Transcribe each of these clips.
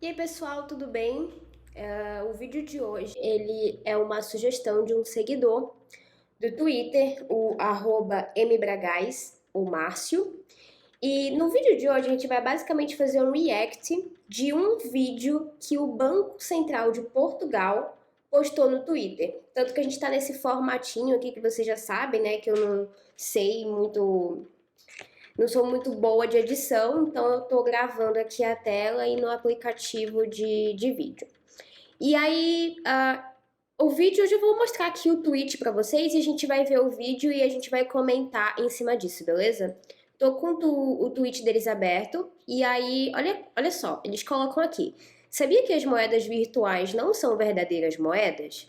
E aí, pessoal, tudo bem? O vídeo de hoje, ele é uma sugestão de um seguidor do Twitter, o @mbragais, o Márcio. E no vídeo de hoje a gente vai basicamente fazer um react de um vídeo que o Banco Central de Portugal postou no Twitter. Tanto que a gente está nesse formatinho aqui que vocês já sabem, né? Que eu não sei muito, não sou muito boa de edição, então eu tô gravando aqui a tela e no aplicativo de vídeo. E aí, o vídeo, hoje eu vou mostrar aqui o tweet pra vocês e a gente vai ver o vídeo e a gente vai comentar em cima disso, beleza? Tô com o tweet deles aberto e aí, olha só, eles colocam aqui. Sabia que as moedas virtuais não são verdadeiras moedas?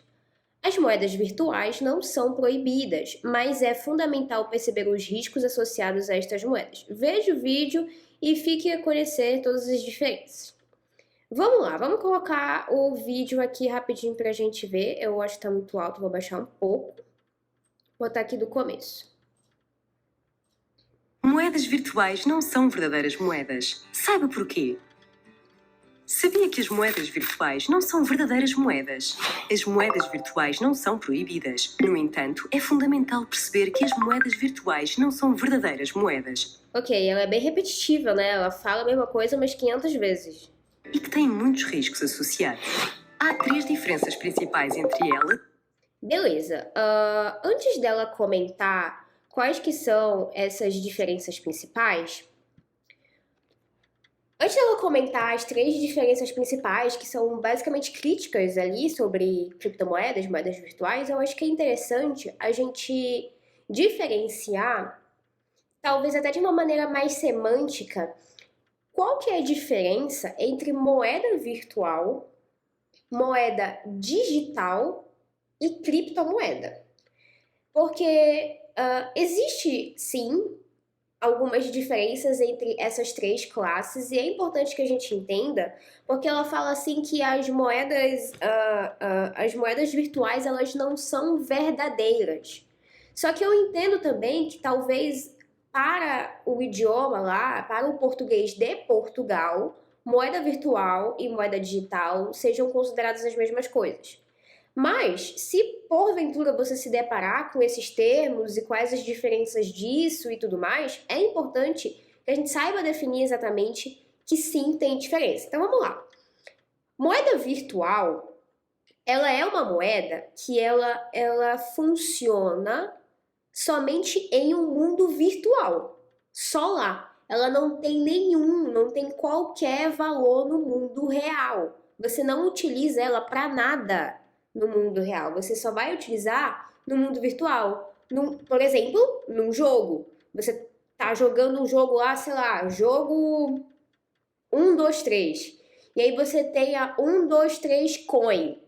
As moedas virtuais não são proibidas, mas é fundamental perceber os riscos associados a estas moedas. Veja o vídeo e fique a conhecer todas as diferenças. Vamos lá, vamos colocar o vídeo aqui rapidinho pra gente ver. Eu acho que tá muito alto, vou baixar um pouco. Vou botar aqui do começo. Moedas virtuais não são verdadeiras moedas. Saiba porquê. Sabia que as moedas virtuais não são verdadeiras moedas? As moedas virtuais não são proibidas. No entanto, é fundamental perceber que as moedas virtuais não são verdadeiras moedas. Ok, ela é bem repetitiva, né? Ela fala a mesma coisa umas 500 vezes. E que têm muitos riscos associados. Há três diferenças principais entre elas. Beleza. Antes dela comentar quais que são essas diferenças principais, antes dela comentar as três diferenças principais, que são basicamente críticas ali sobre criptomoedas, moedas virtuais, eu acho que é interessante a gente diferenciar, talvez até de uma maneira mais semântica, qual que é a diferença entre moeda virtual, moeda digital e criptomoeda. Porque existe, sim, algumas diferenças entre essas três classes e é importante que a gente entenda, porque ela fala assim que as moedas virtuais elas não são verdadeiras. Só que eu entendo também que talvez para o idioma lá, para o português de Portugal, moeda virtual e moeda digital sejam consideradas as mesmas coisas. Mas, se porventura você se deparar com esses termos e quais as diferenças disso e tudo mais, é importante que a gente saiba definir exatamente que sim tem diferença. Então vamos lá. Moeda virtual, ela é uma moeda que ela funciona somente em um mundo virtual. Só lá. Ela não tem qualquer valor no mundo real. Você não utiliza ela para nada no mundo real. Você só vai utilizar no mundo virtual. Por exemplo, num jogo. Você tá jogando um jogo lá, sei lá, jogo 1, 2, 3. E aí você tem a 1, 2, 3 coin.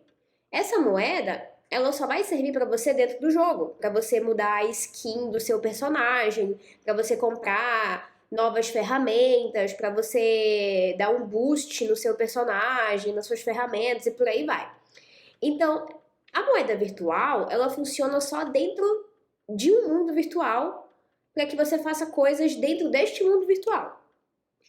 Essa moeda, ela só vai servir para você dentro do jogo, para você mudar a skin do seu personagem, para você comprar novas ferramentas, para você dar um boost no seu personagem, nas suas ferramentas e por aí vai. Então, a moeda virtual, ela funciona só dentro de um mundo virtual para que você faça coisas dentro deste mundo virtual.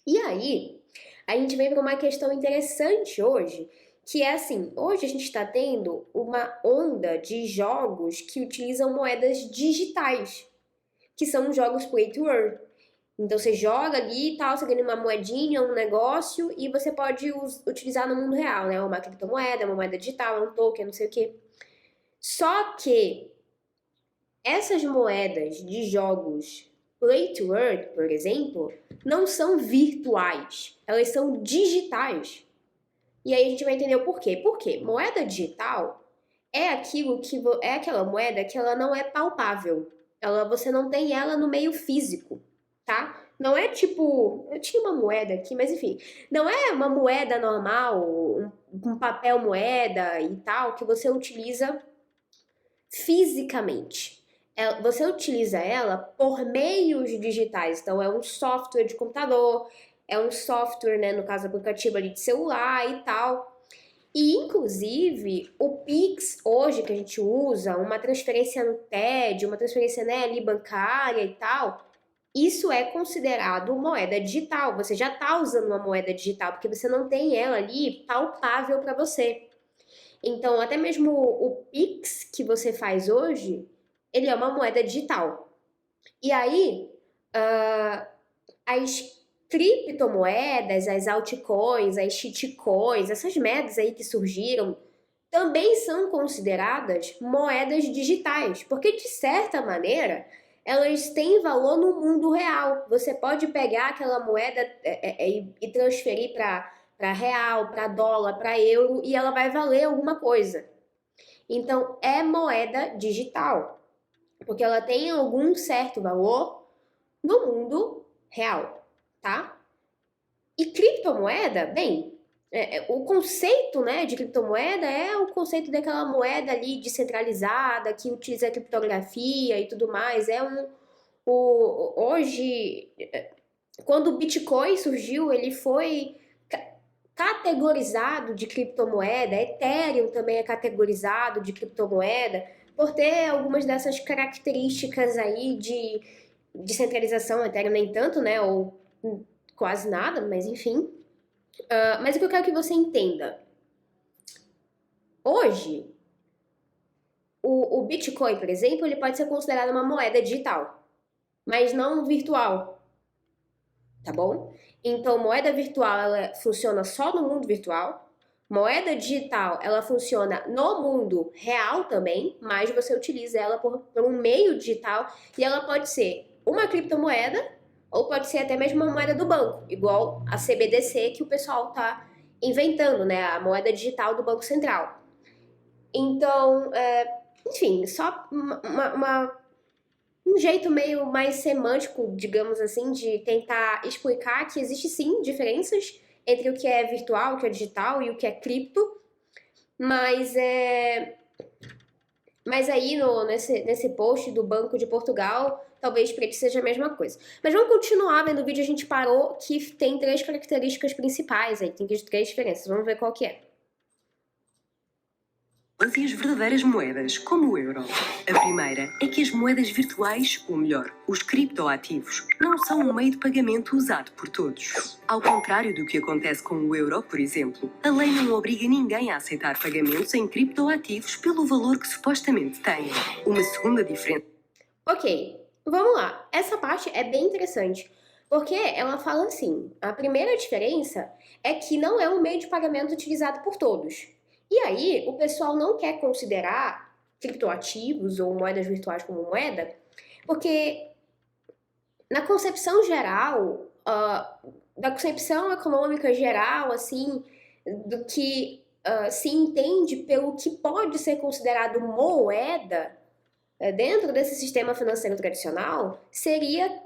E aí, a gente vem para uma questão interessante hoje, que é assim, hoje a gente está tendo uma onda de jogos que utilizam moedas digitais, que são jogos play to earn. Então você joga ali e tal, você ganha uma moedinha, um negócio, e você pode utilizar no mundo real, né? Uma criptomoeda, uma moeda digital, um token, não sei o quê. Só que essas moedas de jogos play to earn, por exemplo, não são virtuais, elas são digitais. E aí a gente vai entender o porquê. Por quê? Moeda digital é aquilo que é aquela moeda que ela não é palpável. Você não tem ela no meio físico, tá? Não é tipo, eu tinha uma moeda aqui, mas enfim, não é uma moeda normal, um papel moeda e tal que você utiliza fisicamente. Você utiliza ela por meios digitais. Então, é um software de computador, é um software, né, no caso, aplicativo ali de celular e tal. E, inclusive, o Pix, hoje, que a gente usa, uma transferência no TED, uma transferência, né, ali bancária e tal, isso é considerado moeda digital. Você já está usando uma moeda digital, porque você não tem ela ali palpável para você. Então, até mesmo o Pix que você faz hoje, ele é uma moeda digital. E aí, as criptomoedas, as altcoins, as shitcoins, essas moedas aí que surgiram, também são consideradas moedas digitais, porque de certa maneira elas têm valor no mundo real. Você pode pegar aquela moeda e transferir para real, para dólar, para euro e ela vai valer alguma coisa. Então é moeda digital, porque ela tem algum certo valor no mundo real, tá? E criptomoeda, bem, o conceito, né, de criptomoeda é o conceito daquela moeda ali descentralizada que utiliza criptografia e tudo mais. Hoje, quando o Bitcoin surgiu, ele foi categorizado de criptomoeda. Ethereum também é categorizado de criptomoeda por ter algumas dessas características aí de descentralização. Ethereum nem tanto, né, ou quase nada, mas enfim. Mas o que eu quero que você entenda. Hoje, o Bitcoin, por exemplo, ele pode ser considerado uma moeda digital, mas não virtual, tá bom? Então, moeda virtual, ela funciona só no mundo virtual. Moeda digital, ela funciona no mundo real também, mas você utiliza ela por um meio digital e ela pode ser uma criptomoeda ou pode ser até mesmo uma moeda do banco, igual a CBDC que o pessoal tá inventando, né? A moeda digital do Banco Central. Então, enfim, só um jeito meio mais semântico, digamos assim, de tentar explicar que existe sim diferenças entre o que é virtual, o que é digital e o que é cripto, mas mas aí nesse post do Banco de Portugal, talvez para ele seja a mesma coisa. Mas vamos continuar vendo o vídeo, a gente parou que tem 3 características principais aí, tem 3 diferenças, vamos ver qual que é. E as verdadeiras moedas, como o euro. A primeira é que as moedas virtuais, ou melhor, os criptoativos, não são um meio de pagamento usado por todos. Ao contrário do que acontece com o euro, por exemplo, a lei não obriga ninguém a aceitar pagamentos em criptoativos pelo valor que supostamente têm. Uma segunda diferença. Ok, vamos lá. Essa parte é bem interessante, porque ela fala assim: a primeira diferença é que não é um meio de pagamento utilizado por todos. E aí, o pessoal não quer considerar criptoativos ou moedas virtuais como moeda, porque na concepção geral, da concepção econômica geral, assim, do que se entende pelo que pode ser considerado moeda dentro desse sistema financeiro tradicional, seria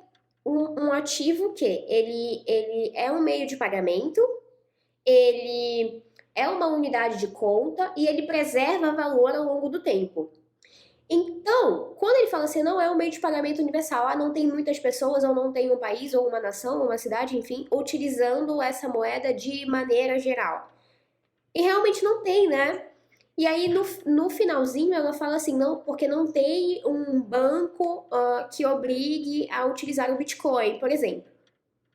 um ativo que ele é um meio de pagamento, ele é uma unidade de conta e ele preserva valor ao longo do tempo. Então, quando ele fala assim, não é um meio de pagamento universal, não tem muitas pessoas, ou não tem um país, ou uma nação, ou uma cidade, enfim, utilizando essa moeda de maneira geral. E realmente não tem, né? E aí, no finalzinho, ela fala assim, não, porque não tem um banco que obrigue a utilizar o Bitcoin, por exemplo.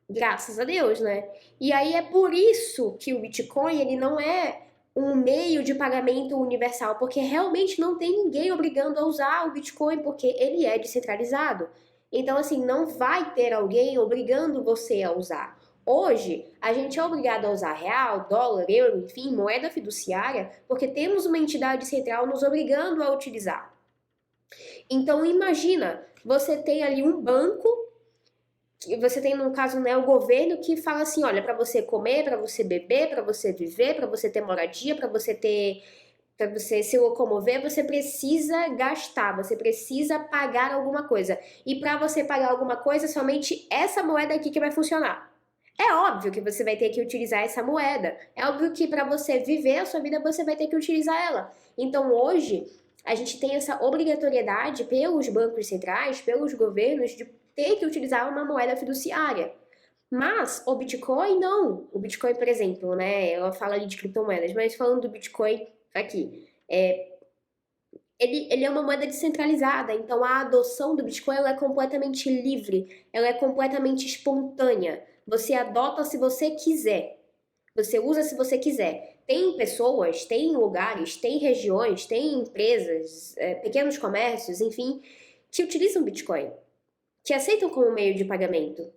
Graças a Deus, né? E aí é por isso que o Bitcoin, ele não é um meio de pagamento universal, porque realmente não tem ninguém obrigando a usar o Bitcoin, porque ele é descentralizado. Então, assim, não vai ter alguém obrigando você a usar. Hoje, a gente é obrigado a usar real, dólar, euro, enfim, moeda fiduciária, porque temos uma entidade central nos obrigando a utilizar. Então, imagina, você tem ali um banco, você tem, no caso, né, o governo que fala assim, olha, para você comer, para você beber, para você viver, para você ter moradia, para você se locomover, você precisa gastar, você precisa pagar alguma coisa. E para você pagar alguma coisa, somente essa moeda aqui que vai funcionar. É óbvio que você vai ter que utilizar essa moeda. É óbvio que para você viver a sua vida, você vai ter que utilizar ela. Então, hoje, a gente tem essa obrigatoriedade pelos bancos centrais, pelos governos, de ter que utilizar uma moeda fiduciária. Mas o Bitcoin não. O Bitcoin, por exemplo, né? Ela fala ali de criptomoedas, mas falando do Bitcoin aqui, ele é uma moeda descentralizada, então a adoção do Bitcoin ela é completamente livre, ela é completamente espontânea. Você adota se você quiser, você usa se você quiser. Tem pessoas, tem lugares, tem regiões, tem empresas, pequenos comércios, enfim, que utilizam Bitcoin, que aceitam como meio de pagamento.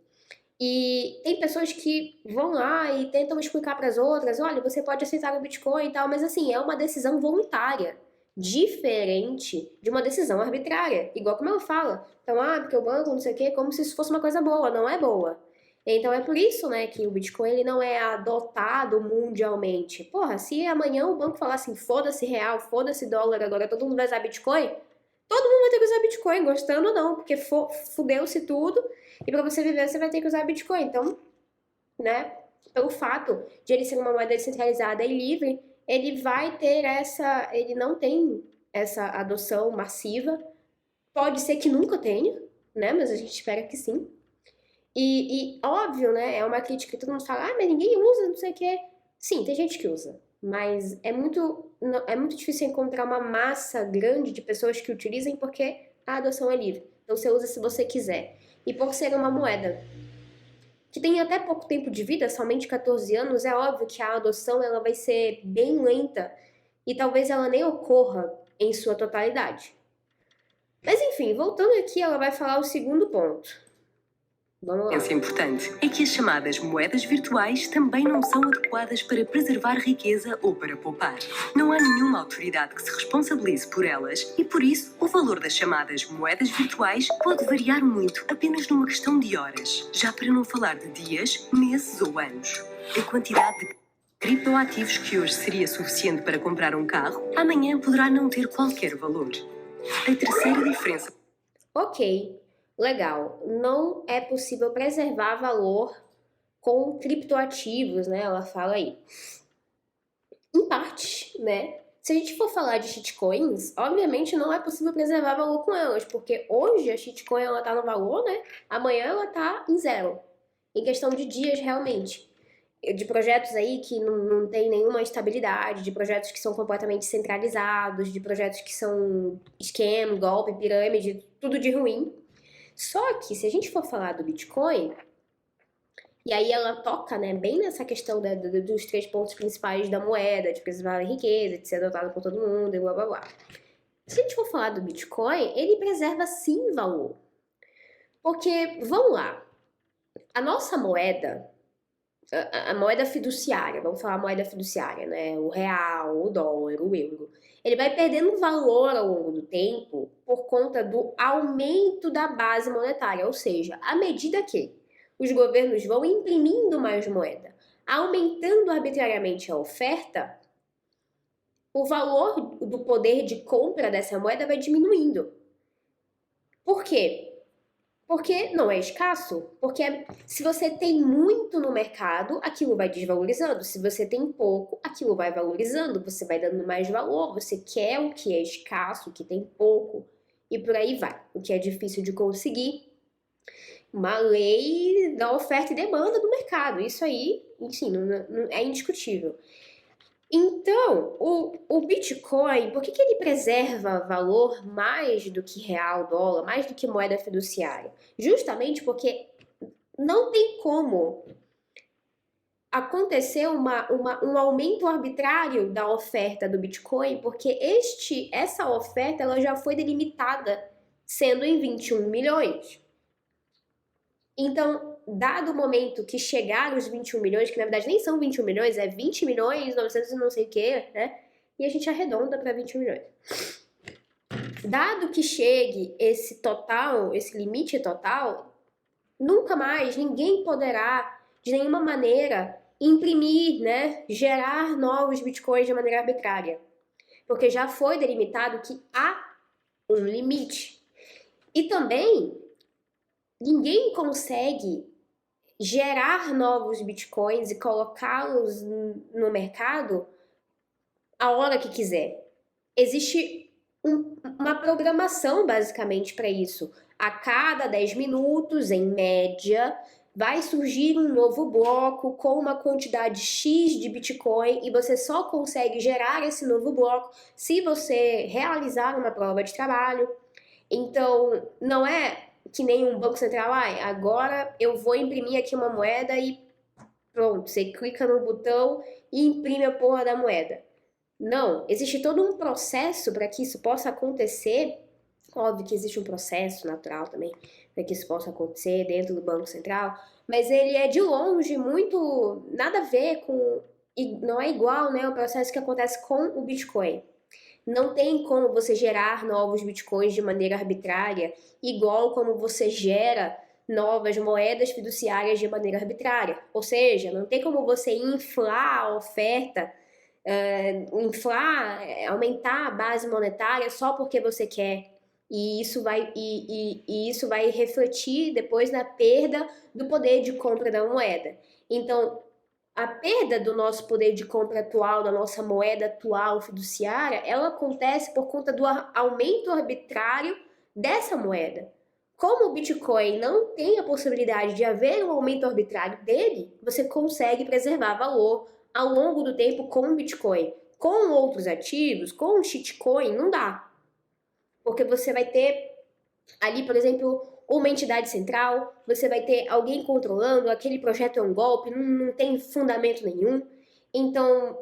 E tem pessoas que vão lá e tentam explicar para as outras, olha, você pode aceitar o Bitcoin e tal, mas assim, é uma decisão voluntária, diferente de uma decisão arbitrária, igual como ela fala. Então, porque o banco não sei o quê, como se isso fosse uma coisa boa, não é boa. Então é por isso, né, que o Bitcoin ele não é adotado mundialmente. Porra, se amanhã o banco falar assim, foda-se real, foda-se dólar, agora todo mundo vai usar Bitcoin, todo mundo vai ter que usar Bitcoin, gostando ou não, porque fudeu-se tudo. E para você viver, você vai ter que usar Bitcoin. Então, né, pelo fato de ele ser uma moeda descentralizada e livre, ele vai ter ele não tem essa adoção massiva. Pode ser que nunca tenha, né, mas a gente espera que sim. E óbvio, né, é uma crítica que todo mundo fala, mas ninguém usa, não sei o quê. Sim, tem gente que usa, mas é muito difícil encontrar uma massa grande de pessoas que utilizem porque a adoção é livre. Então você usa se você quiser. E por ser uma moeda que tem até pouco tempo de vida, somente 14 anos, é óbvio que a adoção ela vai ser bem lenta e talvez ela nem ocorra em sua totalidade. Mas enfim, voltando aqui, ela vai falar o segundo ponto. Vamos lá. Importante é que as chamadas moedas virtuais também não são adequadas para preservar riqueza ou para poupar. Não há nenhuma autoridade que se responsabilize por elas e, por isso, o valor das chamadas moedas virtuais pode variar muito apenas numa questão de horas, já para não falar de dias, meses ou anos. A quantidade de criptoativos que hoje seria suficiente para comprar um carro, amanhã poderá não ter qualquer valor. A terceira diferença. Ok, legal. Não é possível preservar valor com criptoativos, né? Ela fala aí. Em parte, né? Se a gente for falar de shitcoins, obviamente não é possível preservar valor com elas, porque hoje a shitcoin ela tá no valor, né? Amanhã ela tá em zero. Em questão de dias, realmente. De projetos aí que não tem nenhuma estabilidade, de projetos que são completamente centralizados, de projetos que são esquema, golpe, pirâmide, tudo de ruim. Só que se a gente for falar do Bitcoin, e aí ela toca, né, bem nessa questão dos 3 pontos principais da moeda, de preservar a riqueza, de ser adotada por todo mundo e blá blá blá. Se a gente for falar do Bitcoin, ele preserva sim valor. Porque, vamos lá, a nossa moeda, a moeda fiduciária, vamos falar moeda fiduciária, né? O real, o dólar, o euro. Ele vai perdendo valor ao longo do tempo por conta do aumento da base monetária, ou seja, à medida que os governos vão imprimindo mais moeda, aumentando arbitrariamente a oferta, o valor do poder de compra dessa moeda vai diminuindo. Por quê? Porque não é escasso. Porque se você tem muito no mercado, aquilo vai desvalorizando. Se você tem pouco, aquilo vai valorizando. Você vai dando mais valor. Você quer o que é escasso, o que tem pouco. E por aí vai. O que é difícil de conseguir. Uma lei da oferta e demanda do mercado. Isso aí, enfim, não é indiscutível. Então, o Bitcoin, por que ele preserva valor mais do que real, dólar, mais do que moeda fiduciária? Justamente porque não tem como acontecer um aumento arbitrário da oferta do Bitcoin, porque essa oferta ela já foi delimitada sendo em 21 milhões. Então, dado o momento que chegar os 21 milhões, que na verdade nem são 21 milhões, é 20 milhões, 900 e não sei o que, né? E a gente arredonda para 21 milhões. Dado que chegue esse total, esse limite total, nunca mais ninguém poderá, de nenhuma maneira, imprimir, né? Gerar novos bitcoins de maneira arbitrária. Porque já foi delimitado que há um limite. E também, ninguém consegue gerar novos bitcoins e colocá-los no mercado a hora que quiser. Existe uma programação basicamente para isso. A cada 10 minutos, em média, vai surgir um novo bloco com uma quantidade X de Bitcoin e você só consegue gerar esse novo bloco se você realizar uma prova de trabalho. Então, não é que nem um banco central, agora eu vou imprimir aqui uma moeda e pronto, você clica no botão e imprime a porra da moeda. Não, existe todo um processo para que isso possa acontecer. Óbvio que existe um processo natural também para que isso possa acontecer dentro do Banco Central, mas ele é de longe muito nada a ver com, e não é igual, né, o processo que acontece com o Bitcoin. Não tem como você gerar novos Bitcoins de maneira arbitrária, igual como você gera novas moedas fiduciárias de maneira arbitrária. Ou seja, não tem como você inflar a oferta, aumentar a base monetária só porque você quer. E isso vai refletir depois na perda do poder de compra da moeda. Então, a perda do nosso poder de compra atual, da nossa moeda atual fiduciária, ela acontece por conta do aumento arbitrário dessa moeda. Como o Bitcoin não tem a possibilidade de haver um aumento arbitrário dele, você consegue preservar valor ao longo do tempo com o Bitcoin. Com outros ativos, com o shitcoin, não dá. Porque você vai ter ali, por exemplo, uma entidade central, você vai ter alguém controlando, aquele projeto é um golpe, não tem fundamento nenhum. Então,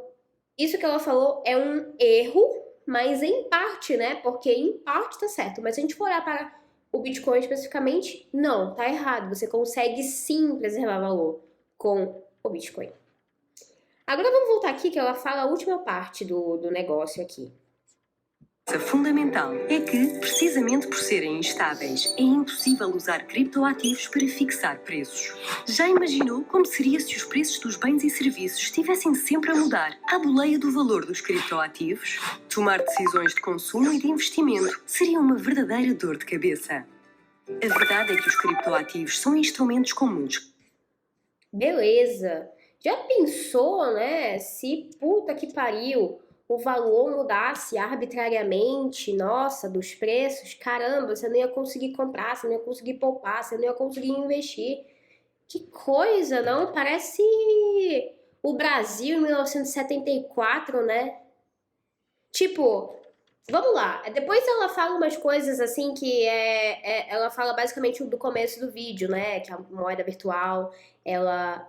isso que ela falou é um erro, mas em parte, né? Porque em parte tá certo. Mas se a gente for olhar para o Bitcoin especificamente, não, tá errado. Você consegue sim preservar valor com o Bitcoin. Agora vamos voltar aqui que ela fala a última parte do negócio aqui. A fundamental é que, precisamente por serem instáveis, é impossível usar criptoativos para fixar preços. Já imaginou como seria se os preços dos bens e serviços estivessem sempre a mudar, à boleia do valor dos criptoativos? Tomar decisões de consumo e de investimento seria uma verdadeira dor de cabeça. A verdade é que os criptoativos são instrumentos comuns. Beleza. Já pensou, né? Se puta que pariu, o valor mudasse arbitrariamente, nossa, dos preços, caramba, você não ia conseguir comprar, você não ia conseguir poupar, você não ia conseguir investir. Que coisa, não? Parece o Brasil em 1974, né? Tipo, vamos lá. Depois ela fala umas coisas assim que ela fala basicamente do começo do vídeo, né? Que a moeda virtual, ela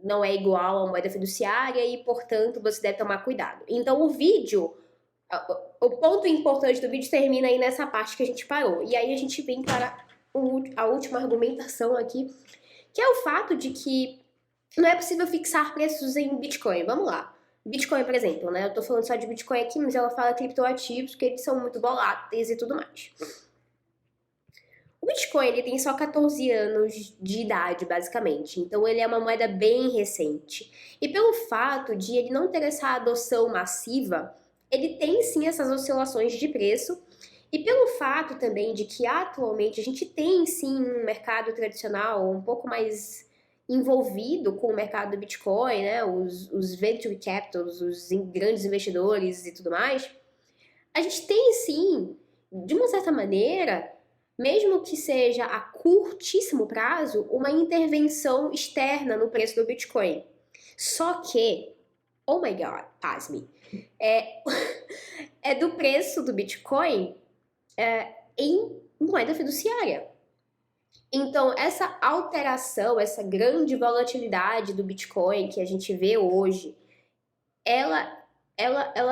não é igual à moeda fiduciária e, portanto, você deve tomar cuidado. Então, o vídeo, o ponto importante do vídeo termina aí nessa parte que a gente parou. E aí a gente vem para a última argumentação aqui, que é o fato de que não é possível fixar preços em Bitcoin. Vamos lá. Bitcoin, por exemplo, né? Eu tô falando só de Bitcoin aqui, mas ela fala criptoativos, que eles são muito voláteis e tudo mais. O Bitcoin, ele tem só 14 anos de idade, basicamente. Então, ele é uma moeda bem recente. E pelo fato de ele não ter essa adoção massiva, ele tem sim essas oscilações de preço. E pelo fato também de que atualmente a gente tem sim um mercado tradicional um pouco mais envolvido com o mercado do Bitcoin, né? Os venture capitals, os grandes investidores e tudo mais, a gente tem sim, de uma certa maneira, mesmo que seja a curtíssimo prazo, uma intervenção externa no preço do Bitcoin. Só que, oh my god, pasme, é do preço do Bitcoin em moeda fiduciária. Então, essa alteração, essa grande volatilidade do Bitcoin que a gente vê hoje, ela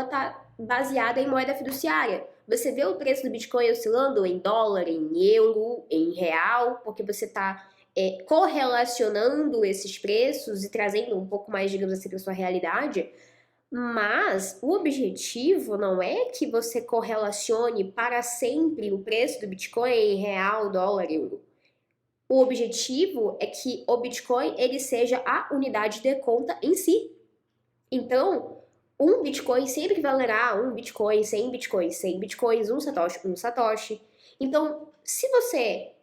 tá baseada em moeda fiduciária. Você vê o preço do Bitcoin oscilando em dólar, em euro, em real, porque você está correlacionando esses preços e trazendo um pouco mais, digamos assim, para sua realidade. Mas o objetivo não é que você correlacione para sempre o preço do Bitcoin em real, dólar, euro. O objetivo é que o Bitcoin ele seja a unidade de conta em si. Então, um Bitcoin sempre valerá um Bitcoin, 100 Bitcoins, 100 Bitcoins, um Satoshi. Então, se você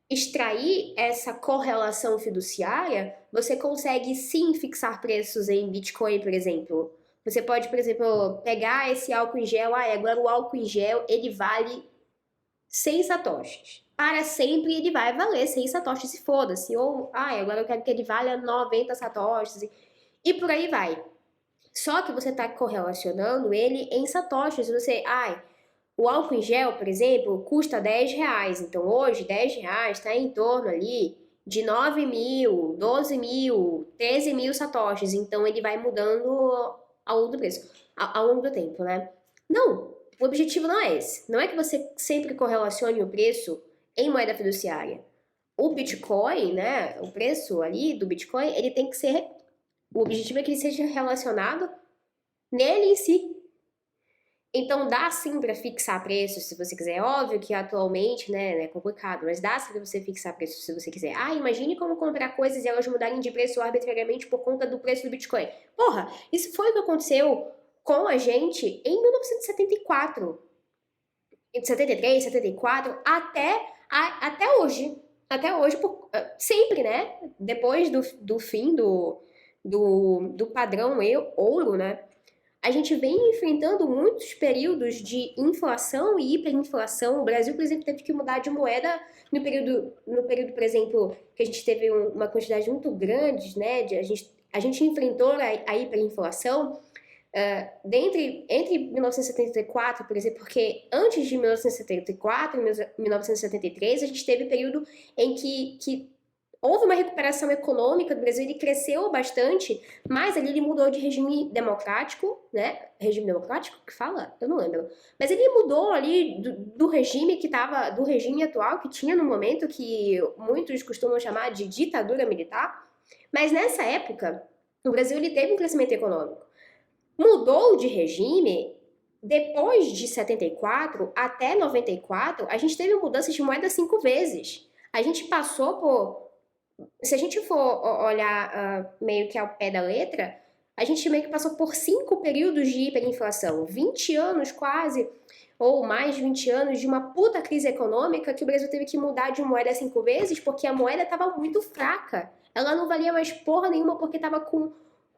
extrair essa correlação fiduciária, você consegue sim fixar preços em Bitcoin, por exemplo. Você pode, por exemplo, pegar esse álcool em gel, agora o álcool em gel ele vale 100 satoshis. para sempre ele vai valer 100 satoshis e foda-se. Ou, agora eu quero que ele valha 90 satoshis e por aí vai. Só que você está correlacionando ele em satoshis. Você, o álcool em gel, por exemplo, custa R$10. Então hoje, R$10 está em torno ali de 9 mil, 12 mil, 13 mil satoshis. Então ele vai mudando ao longo do preço, ao longo do tempo, né? Não, o objetivo não é esse. Não é que você sempre correlacione o preço em moeda fiduciária. O Bitcoin, né, o preço ali do Bitcoin, ele tem que ser... O objetivo é que ele seja relacionado nele em si. Então dá sim para fixar preços se você quiser. É óbvio que atualmente, né, é complicado, mas dá sim para você fixar preços se você quiser. Imagine como comprar coisas e elas mudarem de preço arbitrariamente por conta do preço do Bitcoin. Porra, isso foi o que aconteceu com a gente em 1974. Em 73, 74, até hoje. Até hoje, sempre, né? Depois do fim do padrão ouro, né? A gente vem enfrentando muitos períodos de inflação e hiperinflação. O Brasil, por exemplo, teve que mudar de moeda no período, por exemplo, que a gente teve uma quantidade muito grande, né? A gente enfrentou a hiperinflação entre 1974, por exemplo, porque antes de 1974 e 1973, a gente teve um período em que houve uma recuperação econômica do Brasil, ele cresceu bastante, mas ali ele mudou de regime democrático, né? Regime democrático que fala? Eu não lembro. Mas ele mudou ali do regime do regime atual que tinha no momento, que muitos costumam chamar de ditadura militar. Mas nessa época, o Brasil ele teve um crescimento econômico. Mudou de regime, depois de 74 até 94, a gente teve mudanças de moeda 5 vezes. A gente passou por... Se a gente for olhar meio que ao pé da letra, a gente meio que passou por 5 períodos de hiperinflação, 20 anos quase, ou mais de 20 anos de uma puta crise econômica que o Brasil teve que mudar de moeda 5 vezes porque a moeda estava muito fraca. Ela não valia mais porra nenhuma porque estava com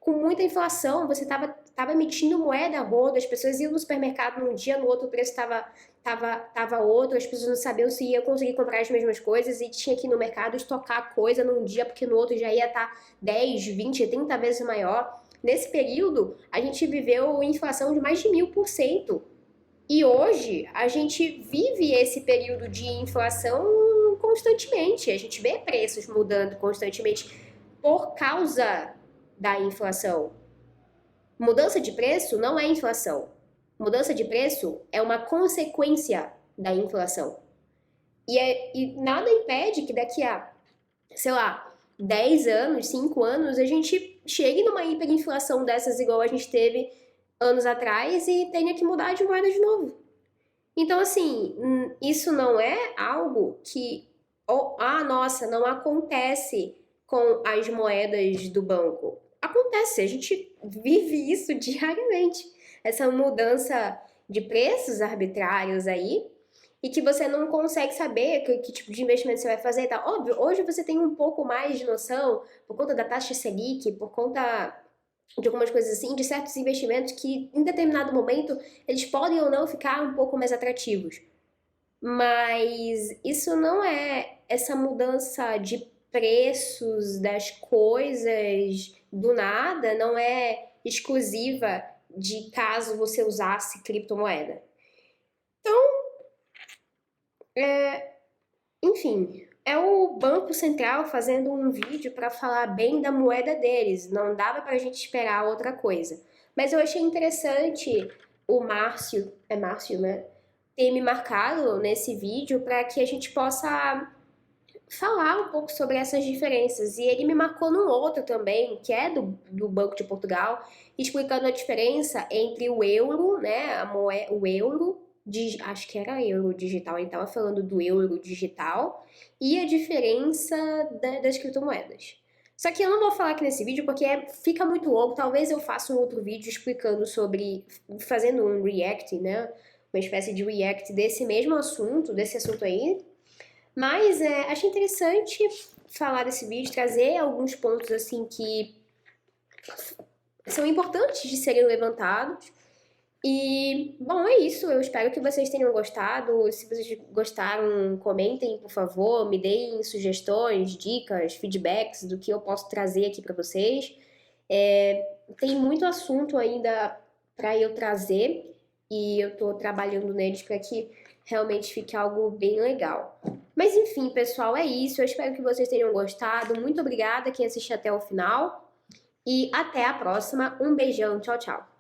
muita inflação, você tava emitindo moeda a rodo, as pessoas iam no supermercado num dia, no outro o preço tava outro, as pessoas não sabiam se ia conseguir comprar as mesmas coisas e tinha que ir no mercado estocar coisa num dia, porque no outro já ia estar 10, 20, 30 vezes maior. Nesse período, a gente viveu inflação de mais de 1000%. E hoje, a gente vive esse período de inflação constantemente. A gente vê preços mudando constantemente por causa da inflação. Mudança de preço não é inflação. Mudança de preço é uma consequência da inflação. E nada impede que daqui a, sei lá, 10 anos, 5 anos, a gente chegue numa hiperinflação dessas igual a gente teve anos atrás e tenha que mudar de moeda de novo. Então, assim, isso não é algo que, nossa, não acontece com as moedas do banco. Acontece, a gente vive isso diariamente. Essa mudança de preços arbitrários aí, e que você não consegue saber que tipo de investimento você vai fazer. Tá? Óbvio, hoje você tem um pouco mais de noção, por conta da taxa Selic, por conta de algumas coisas assim, de certos investimentos que em determinado momento eles podem ou não ficar um pouco mais atrativos. Mas isso não é essa mudança de preços das coisas do nada, não é exclusiva de caso você usasse criptomoeda. Então, enfim, é o Banco Central fazendo um vídeo para falar bem da moeda deles. Não dava para a gente esperar outra coisa. Mas eu achei interessante o Márcio, né, ter me marcado nesse vídeo para que a gente possa falar um pouco sobre essas diferenças. E ele me marcou num outro também, que é do Banco de Portugal, explicando a diferença entre o euro, né, o euro, acho que era euro digital, ele estava falando do euro digital, e a diferença das criptomoedas. Só que eu não vou falar aqui nesse vídeo porque fica muito longo, talvez eu faça um outro vídeo explicando fazendo um react, né, uma espécie de react desse mesmo assunto, desse assunto aí. Mas achei interessante falar desse vídeo, trazer alguns pontos assim que são importantes de serem levantados E, bom, é isso. Eu espero que vocês tenham gostado. Se vocês gostaram, comentem, por favor. Me deem sugestões, dicas, feedbacks do que eu posso trazer aqui para vocês. Tem muito assunto ainda para eu trazer e eu estou trabalhando neles para que realmente fique algo bem legal. Mas enfim, pessoal, é isso. Eu espero que vocês tenham gostado. Muito obrigada quem assistiu até o final. E até a próxima. Um beijão. Tchau, tchau.